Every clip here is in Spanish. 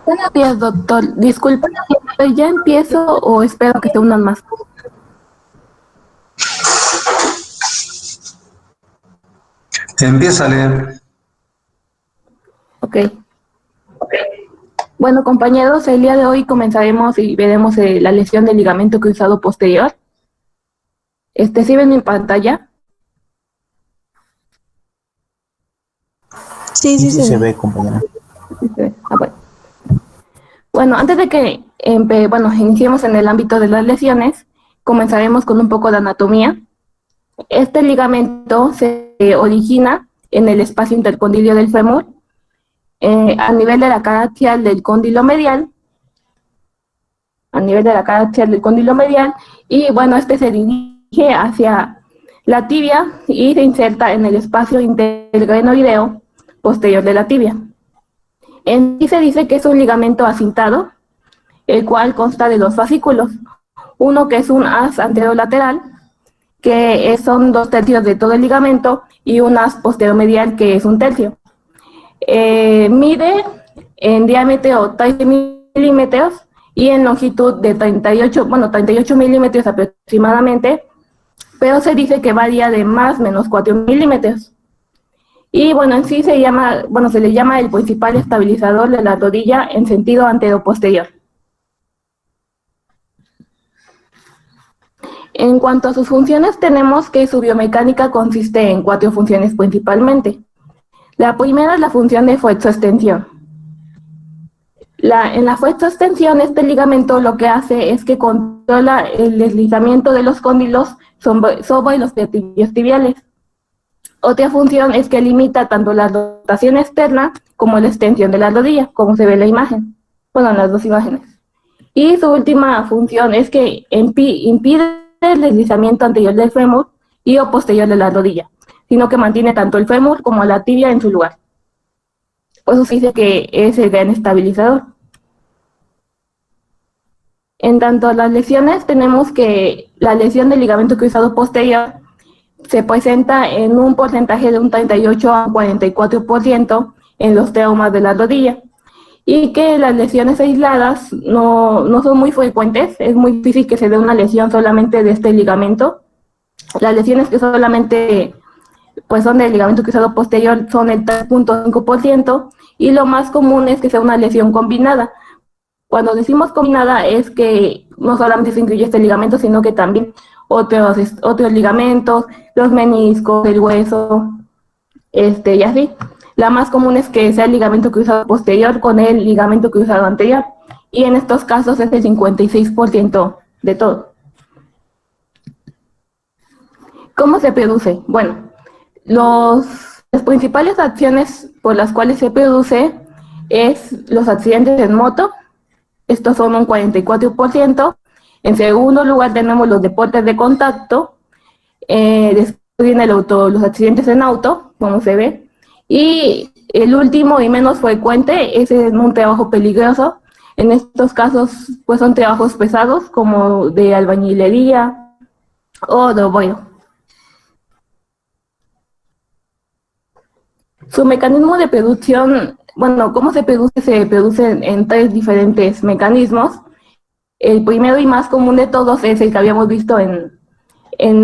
Buenos días, doctor. Disculpe, ¿ya empiezo o espero que se unan más? Empieza a leer. Ok. Bueno, compañeros, el día de hoy comenzaremos y veremos la lesión del ligamento cruzado posterior. ¿Sí ven mi pantalla? Sí, se ve, compañera. Bueno, antes de que iniciemos en el ámbito de las lesiones, comenzaremos con un poco de anatomía. Este ligamento se origina en el espacio intercondilio del fémur, a nivel de la cara axial del cóndilo medial, y bueno, se dirige hacia la tibia y se inserta en el espacio interglenoideo posterior de la tibia. En sí se dice que es un ligamento acintado, el cual consta de dos fascículos, uno que es un haz anterolateral, que son 2/3 de todo el ligamento, y un haz posteromedial, que es 1/3. Mide en diámetro 30 milímetros y en longitud de 38 milímetros aproximadamente, pero se dice que varía de más o menos 4 milímetros. Y bueno, en sí se le llama el principal estabilizador de la rodilla en sentido antero-posterior. En cuanto a sus funciones, tenemos que su biomecánica consiste en 4 funciones principalmente. La primera es la función de flexoextensión. En la flexoextensión, este ligamento lo que hace es que controla el deslizamiento de los cóndilos sobre los tibiales. Otra función es que limita tanto la rotación externa como la extensión de la rodilla, como se ve en la imagen. Bueno, en las dos imágenes. Y su última función es que impide el deslizamiento anterior del fémur y o posterior de la rodilla, sino que mantiene tanto el fémur como la tibia en su lugar. Por eso se dice que es el gran estabilizador. En tanto a las lesiones, tenemos que la lesión del ligamento cruzado posterior se presenta en un porcentaje de un 38 a un 44% en los traumas de la rodilla, y que las lesiones aisladas no son muy frecuentes. Es muy difícil que se dé una lesión solamente de este ligamento. Las lesiones que solamente son del ligamento cruzado posterior son el 3.5%, y lo más común es que sea una lesión combinada. Cuando decimos combinada es que no solamente se incluye este ligamento, sino que también otros ligamentos, los meniscos, el hueso, y así. La más común es que sea el ligamento cruzado posterior con el ligamento cruzado anterior, y en estos casos es el 56% de todo. ¿Cómo se produce? Bueno, las principales acciones por las cuales se produce es los accidentes en moto. Estos son un 44%. En segundo lugar tenemos los deportes de contacto. Después viene los accidentes en auto, como se ve. Y el último y menos frecuente es en un trabajo peligroso. En estos casos son trabajos pesados, como de albañilería o de obrero. Su mecanismo de producción, bueno, ¿cómo se produce? Se produce en tres diferentes mecanismos. El primero y más común de todos es el que habíamos visto en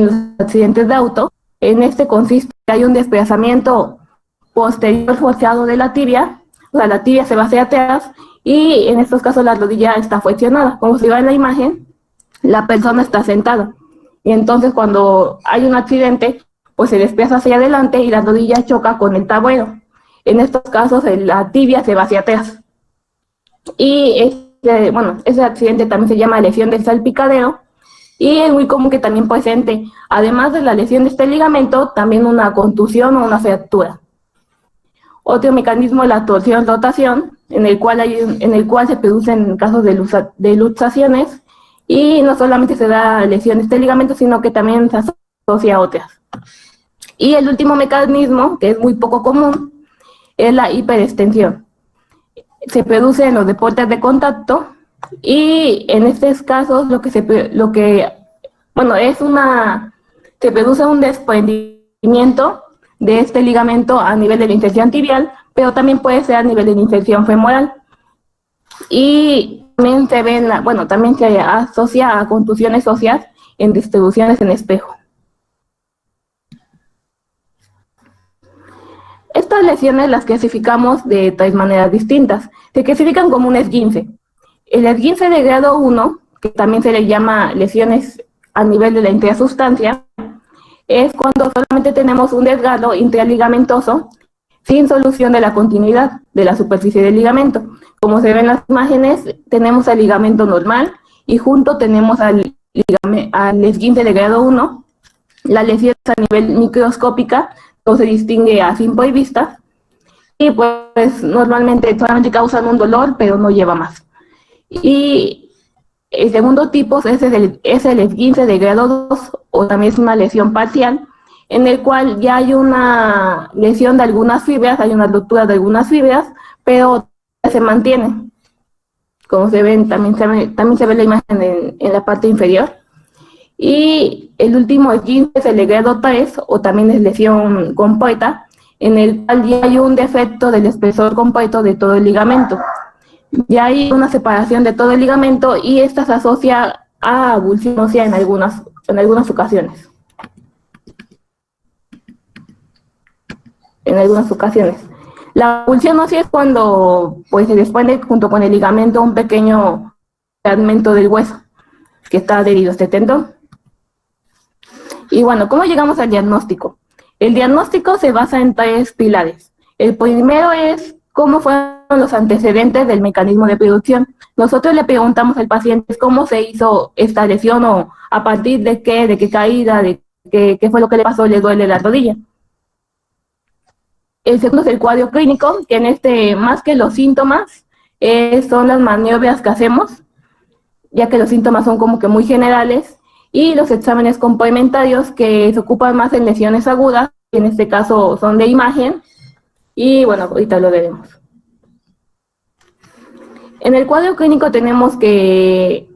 los accidentes de auto. En este consiste en que hay un desplazamiento posterior forzado de la tibia, o sea, la tibia se va hacia atrás y en estos casos la rodilla está flexionada. Como se ve en la imagen, la persona está sentada. Y entonces cuando hay un accidente, pues se desplaza hacia adelante y la rodilla choca con el tablero. En estos casos la tibia se va hacia atrás. Y ese accidente también se llama lesión del salpicadero y es muy común que también presente, además de la lesión de este ligamento, también una contusión o una fractura. Otro mecanismo es la torsión-rotación, en el cual se producen casos de luxaciones y no solamente se da lesión de este ligamento, sino que también se asocia a otras. Y el último mecanismo, que es muy poco común, es la hiperextensión. Se produce en los deportes de contacto y en estos casos se produce un desprendimiento de este ligamento a nivel de la inserción tibial, pero también puede ser a nivel de la inserción femoral. Y también también se asocia a contusiones óseas en distribuciones en espejo. Estas lesiones las clasificamos de tres maneras distintas. Se clasifican como un esguince. El esguince de grado 1, que también se le llama lesiones a nivel de la intrasustancia, es cuando solamente tenemos un desgarro intraligamentoso sin solución de la continuidad de la superficie del ligamento. Como se ven en las imágenes, tenemos el ligamento normal y junto tenemos al esguince de grado 1. La lesión es a nivel microscópica, no se distingue a simple vista y pues normalmente solamente causan un dolor, pero no lleva más. Y el segundo tipo es el esguince de grado 2, o también es una lesión parcial, en el cual ya hay una lesión de algunas fibras, hay una ruptura de algunas fibras, pero se mantiene. Como se ven, también se ve la imagen en la parte inferior. Y el último esguince es el de grado 3, o también es lesión completa, en el cual ya hay un defecto del espesor completo de todo el ligamento. Ya hay una separación de todo el ligamento y esta se asocia a avulsión ósea en algunas ocasiones. La avulsión ósea es cuando pues, se desprende junto con el ligamento un pequeño fragmento del hueso que está adherido a este tendón. Y bueno, ¿cómo llegamos al diagnóstico? El diagnóstico se basa en tres pilares. El primero es cómo fueron los antecedentes del mecanismo de producción. Nosotros le preguntamos al paciente cómo se hizo esta lesión o a partir de qué caída, de qué fue lo que le pasó, le duele la rodilla. El segundo es el cuadro clínico, que en más que los síntomas, son las maniobras que hacemos, ya que los síntomas son como que muy generales, y los exámenes complementarios que se ocupan más en lesiones agudas, que en este caso son de imagen, y bueno, ahorita lo veremos. En el cuadro clínico tenemos que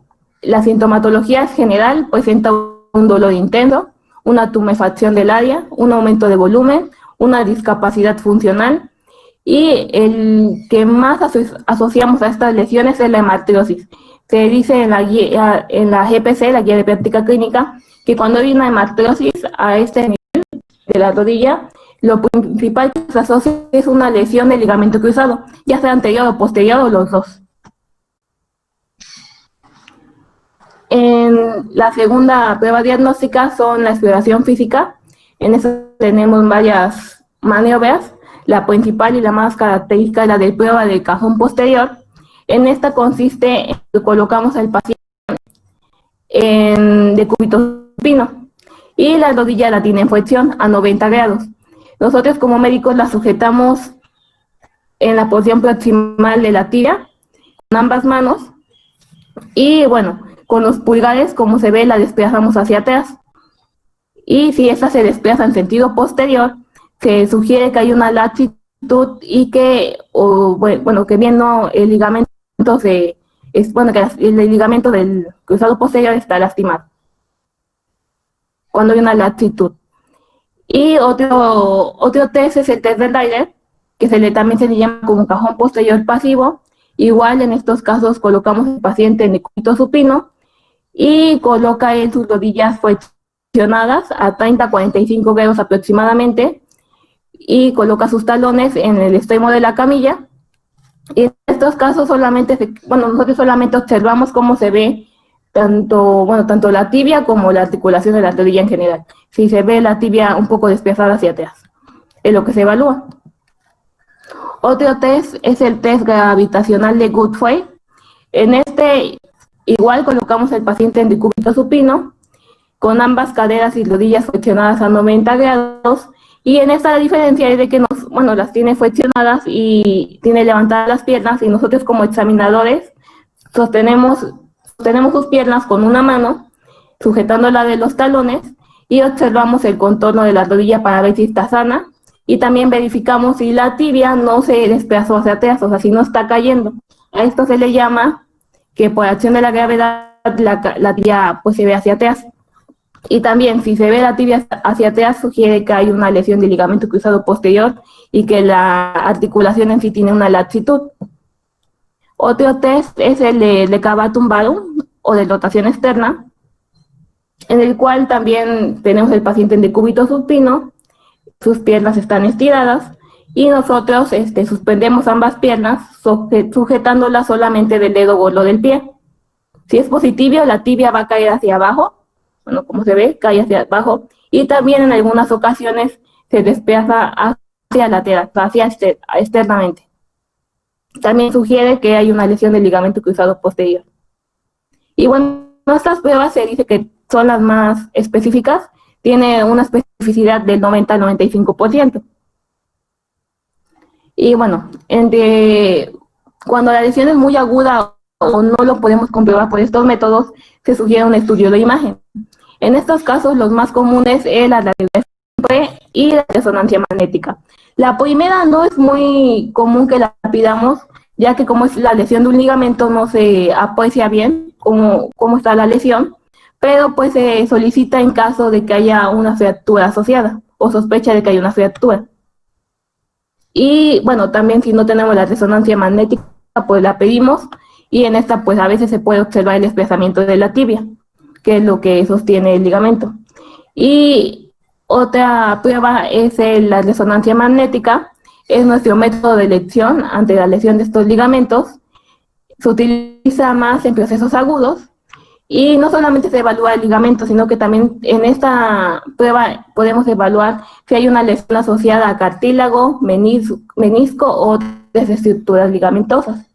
la sintomatología es general, presenta un dolor intenso, una tumefacción del área, un aumento de volumen, una discapacidad funcional, y el que más asociamos a estas lesiones es la hemartriosis. Se dice en la GPC, la Guía de Práctica Clínica, que cuando hay una hemartriosis a este nivel de la rodilla, lo principal que se asocia es una lesión del ligamento cruzado, ya sea anterior o posterior o los dos. En la segunda prueba diagnóstica son la exploración física. En eso tenemos varias maniobras. La principal y la más característica es la de prueba del cajón posterior. En esta consiste en que colocamos al paciente en decúbito supino y la rodilla la tiene en flexión a 90 grados. Nosotros como médicos la sujetamos en la posición proximal de la tibia con ambas manos y bueno, con los pulgares, como se ve, la desplazamos hacia atrás. Y si esta se desplaza en sentido posterior, se sugiere que hay una laxitud y que viendo el ligamento que el ligamento del cruzado posterior está lastimado cuando hay una laxitud. Y otro test es el test del Ryder, que también se le llama como cajón posterior pasivo. Igual en estos casos colocamos al paciente en decúbito supino y coloca en sus rodillas flexionadas a 30-45 grados aproximadamente y coloca sus talones en el extremo de la camilla. Y en estos casos nosotros solamente observamos cómo se ve tanto la tibia como la articulación de la rodilla en general. Si se ve la tibia un poco desplazada hacia atrás, es lo que se evalúa. Otro test es el test gravitacional de Guthrie. En este igual colocamos al paciente en decúbito supino con ambas caderas y rodillas flexionadas a 90 grados. Y en esta la diferencia es de que las tiene flexionadas y tiene levantadas las piernas, y nosotros como examinadores sostenemos sus piernas con una mano, sujetándola de los talones, y observamos el contorno de la rodilla para ver si está sana, y también verificamos si la tibia no se desplazó hacia atrás, o sea, si no está cayendo. A esto se le llama que por acción de la gravedad la tibia pues se ve hacia atrás. Y también, si se ve la tibia hacia atrás, sugiere que hay una lesión del ligamento cruzado posterior y que la articulación en sí tiene una laxitud. Otro test es el de Cavatum Varum o de rotación externa, en el cual también tenemos el paciente en decúbito supino, sus piernas están estiradas y nosotros suspendemos ambas piernas sujetándolas solamente del dedo gordo del pie. Si es positivo, la tibia va a caer hacia abajo. Bueno, como se ve, cae hacia abajo, y también en algunas ocasiones se desplaza hacia lateral, hacia externamente. También sugiere que hay una lesión del ligamento cruzado posterior. Y bueno, estas pruebas se dice que son las más específicas, tiene una especificidad del 90 al 95%. Y bueno, cuando la lesión es muy aguda o no lo podemos comprobar por estos métodos, se sugiere un estudio de imagen. En estos casos, los más comunes es la radiografía y la resonancia magnética. La primera no es muy común que la pidamos, ya que como es la lesión de un ligamento no se aprecia bien cómo está la lesión, pero pues se solicita en caso de que haya una fractura asociada o sospecha de que hay una fractura. Y bueno, también si no tenemos la resonancia magnética, pues la pedimos, y en esta pues a veces se puede observar el desplazamiento de la tibia, que es lo que sostiene el ligamento. Y otra prueba es la resonancia magnética, es nuestro método de elección ante la lesión de estos ligamentos. Se utiliza más en procesos agudos y no solamente se evalúa el ligamento, sino que también en esta prueba podemos evaluar si hay una lesión asociada a cartílago, menisco o otras estructuras ligamentosas.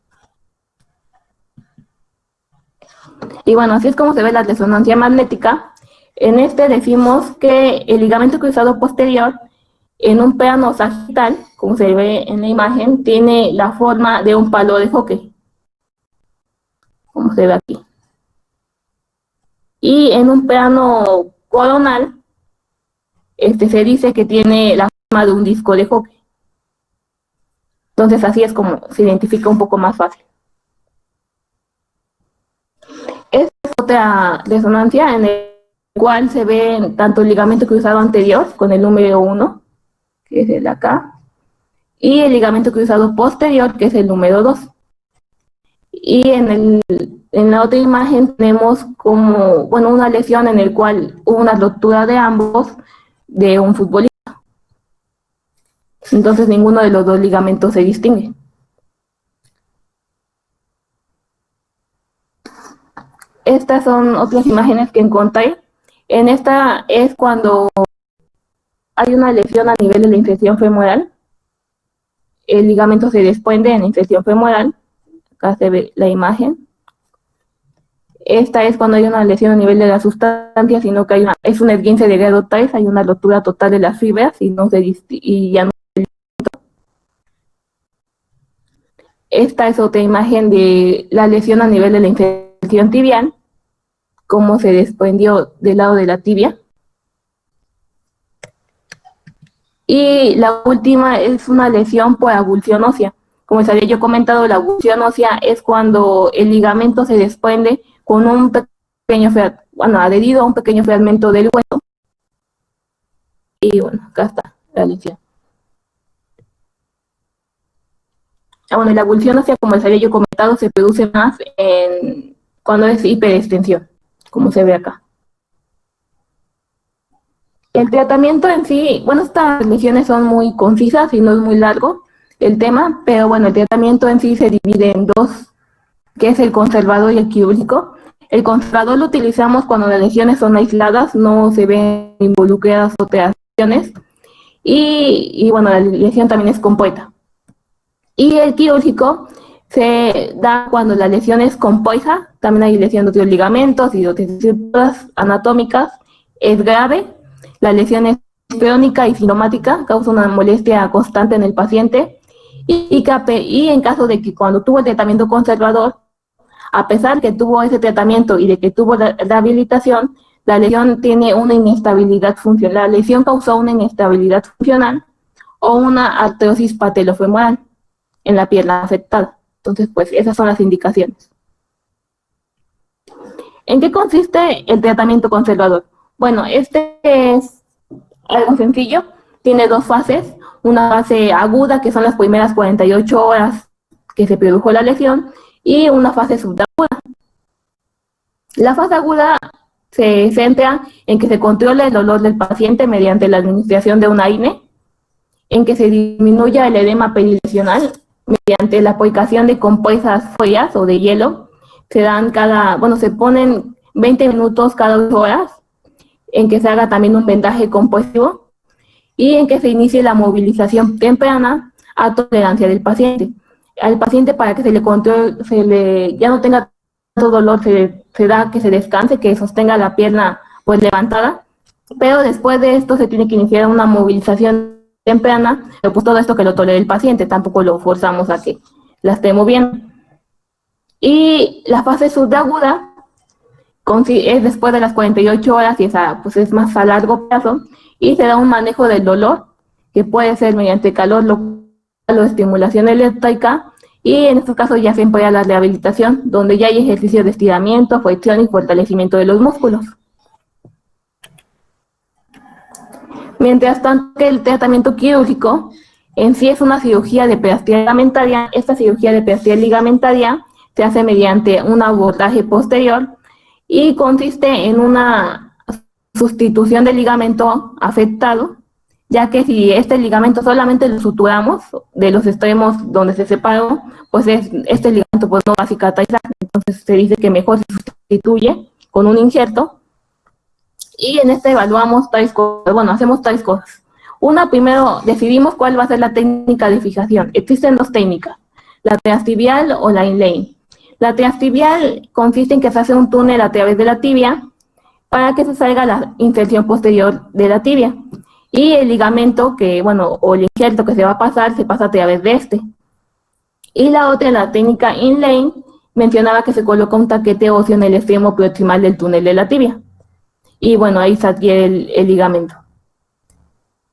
Y bueno, así es como se ve la resonancia magnética. En decimos que el ligamento cruzado posterior en un plano sagital, como se ve en la imagen, tiene la forma de un palo de hockey, como se ve aquí. Y en un plano coronal, se dice que tiene la forma de un disco de hockey. Entonces así es como se identifica un poco más fácil. Esta es otra resonancia en el cual se ve tanto el ligamento cruzado anterior con el número 1, que es el de acá, y el ligamento cruzado posterior, que es el número 2. Y en la otra imagen tenemos como, una lesión en el cual hubo una ruptura de ambos de un futbolista. Entonces ninguno de los dos ligamentos se distingue. Estas son otras imágenes que encontré. En esta es cuando hay una lesión a nivel de la infección femoral. El ligamento se desprende en la infección femoral. Acá se ve la imagen. Esta es cuando hay una lesión a nivel de la sustancia, sino que es un esguince de grado 3, hay una rotura total de las fibras y ya no. Esta es otra imagen de la lesión a nivel de la infección tibial, cómo se desprendió del lado de la tibia. Y la última es una lesión por abulsión ósea. Como les había yo comentado, la abulsión ósea es cuando el ligamento se desprende con un pequeño, adherido a un pequeño fragmento del hueso. Y bueno, acá está la lesión. Bueno, la abulsión ósea, como les había yo comentado, se produce más cuando es hiperextensión, como se ve acá. El tratamiento en sí, bueno, estas lesiones son muy concisas y no es muy largo el tema, pero bueno, el tratamiento en sí se divide en dos, que es el conservador y el quirúrgico. El conservador lo utilizamos cuando las lesiones son aisladas, no se ven involucradas otras lesiones, y bueno, la lesión también es compuesta. Y el quirúrgico se da cuando la lesión es compuesta, también hay lesión de otros ligamentos y de otras estructuras anatómicas, es grave, la lesión es crónica y sintomática, causa una molestia constante en el paciente, y en caso de que cuando tuvo el tratamiento conservador, a pesar que tuvo ese tratamiento y de que tuvo la rehabilitación, la lesión tiene una inestabilidad funcional, la lesión causó una inestabilidad funcional o una artrosis patelofemoral en la pierna afectada. Entonces, pues esas son las indicaciones. ¿En qué consiste el tratamiento conservador? Bueno, este es algo sencillo, tiene dos fases, una fase aguda, que son las primeras 48 horas que se produjo la lesión, y una fase subaguda. La fase aguda se centra en que se controla el dolor del paciente mediante la administración de un AINE, en que se disminuya el edema perilesional mediante la aplicación de compresas frías o de hielo. Se ponen 20 minutos cada 2 horas, en que se haga también un vendaje compresivo y en que se inicie la movilización temprana a tolerancia del paciente. Al paciente, para que se le controle, ya no tenga tanto dolor, se da que se descanse, que sostenga la pierna pues levantada, pero después de esto se tiene que iniciar una movilización temprana, pero pues todo esto que lo tolere el paciente, tampoco lo forzamos a que la esté moviendo. Y la fase subaguda es después de las 48 horas y esa pues es más a largo plazo, y se da un manejo del dolor que puede ser mediante calor local o estimulación eléctrica, y en estos casos ya se emplea la rehabilitación, donde ya hay ejercicio de estiramiento, flexión y fortalecimiento de los músculos. Mientras tanto, que el tratamiento quirúrgico en sí es una cirugía de plastía ligamentaria. Esta cirugía de plastía ligamentaria se hace mediante un abordaje posterior y consiste en una sustitución del ligamento afectado, ya que si este ligamento solamente lo suturamos de los extremos donde se separó, pues este ligamento pues no va a cicatrizar. Entonces se dice que mejor se sustituye con un injerto. Y en este evaluamos tres cosas, hacemos tres cosas. Una, primero decidimos cuál va a ser la técnica de fijación. Existen dos técnicas, la triastibial o la inlay. La triastibial consiste en que se hace un túnel a través de la tibia para que se salga la inserción posterior de la tibia. Y el ligamento o el injerto que se va a pasar, se pasa a través de este. Y la otra, la técnica inlay, mencionaba que se coloca un taquete óseo en el extremo proximal del túnel de la tibia. Y ahí se adquiere el ligamento.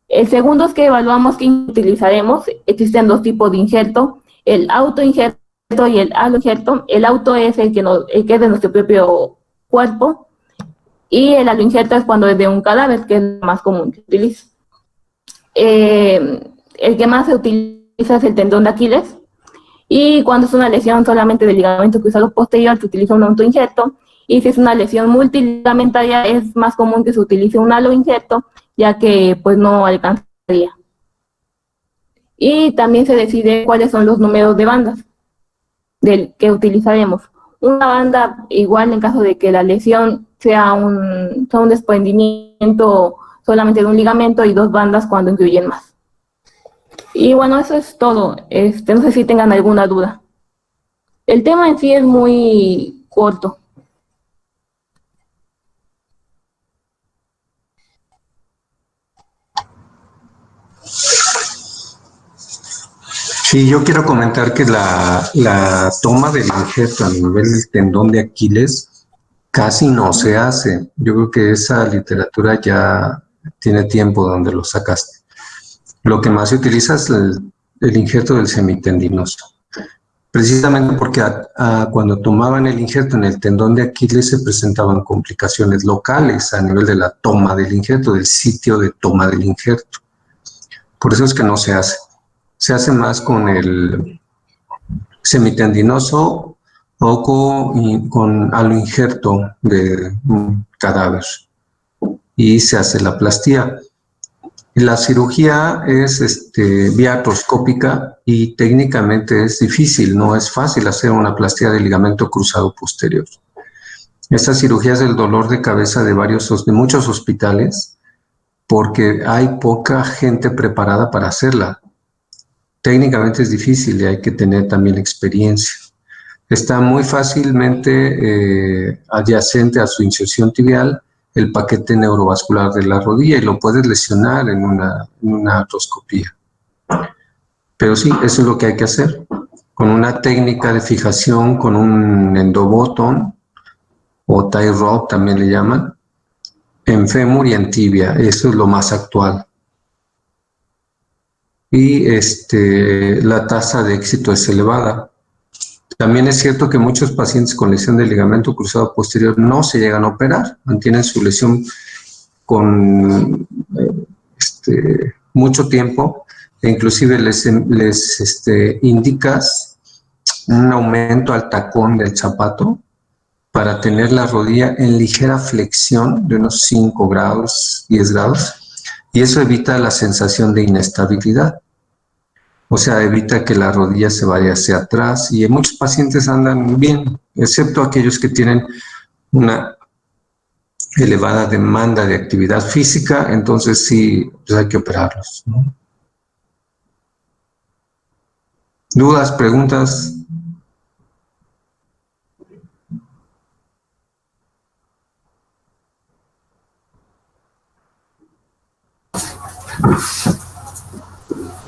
El segundo es que evaluamos qué utilizaremos. Existen dos tipos de injerto, el autoinjerto y el aloinjerto. El auto es el que es de nuestro propio cuerpo, y el aloinjerto es cuando es de un cadáver, que es lo más común que se utiliza. El que más se utiliza es el tendón de Aquiles, y cuando es una lesión solamente del ligamento cruzado posterior se utiliza un autoinjerto, y si es una lesión multiligamentaria es más común que se utilice un aloinjerto, ya que pues no alcanzaría. Y también se decide cuáles son los números de bandas que utilizaremos. Una banda igual en caso de que la lesión sea un desprendimiento solamente de un ligamento, y dos bandas cuando incluyen más. Y eso es todo. No sé si tengan alguna duda. El tema en sí es muy corto. Sí, yo quiero comentar que la toma del injerto a nivel del tendón de Aquiles casi no se hace. Yo creo que esa literatura ya tiene tiempo donde lo sacaste. Lo que más se utiliza es el injerto del semitendinoso. precisamente porque cuando tomaban el injerto en el tendón de Aquiles se presentaban complicaciones locales a nivel de la toma del injerto, del sitio de toma del injerto. Por eso es que no se hace. Se hace más con el semitendinoso o con aloinjerto de un cadáver y se hace la plastía. La cirugía es vía artroscópica y técnicamente es difícil, no es fácil hacer una plastía de ligamento cruzado posterior. Esta cirugía es el dolor de cabeza de muchos hospitales porque hay poca gente preparada para hacerla. Técnicamente es difícil y hay que tener también experiencia. Está muy fácilmente adyacente a su inserción tibial el paquete neurovascular de la rodilla y lo puedes lesionar en una artroscopía. Pero sí, eso es lo que hay que hacer. Con una técnica de fijación, con un endobotón o tie rod también le llaman, en fémur y en tibia. Eso es lo más actual. Y la tasa de éxito es elevada. También es cierto que muchos pacientes con lesión del ligamento cruzado posterior no se llegan a operar, mantienen su lesión con mucho tiempo e inclusive les indicas un aumento al tacón del zapato para tener la rodilla en ligera flexión de unos 5 grados, 10 grados, y eso evita la sensación de inestabilidad. O sea, evita que la rodilla se vaya hacia atrás y muchos pacientes andan bien, excepto aquellos que tienen una elevada demanda de actividad física, entonces sí, pues hay que operarlos, ¿no? ¿Dudas, preguntas?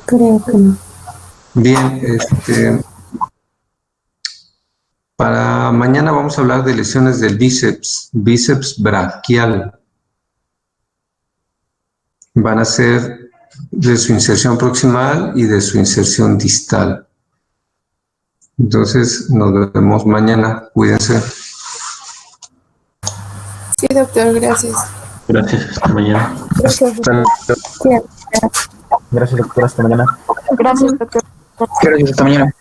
Creo que no. Bien, para mañana vamos a hablar de lesiones del bíceps braquial. Van a ser de su inserción proximal y de su inserción distal. Entonces, nos vemos mañana. Cuídense. Sí, doctor, gracias. Gracias, hasta mañana. Gracias, doctor. Gracias, doctor. Hasta mañana. Gracias, doctor. Gracias, hasta mañana.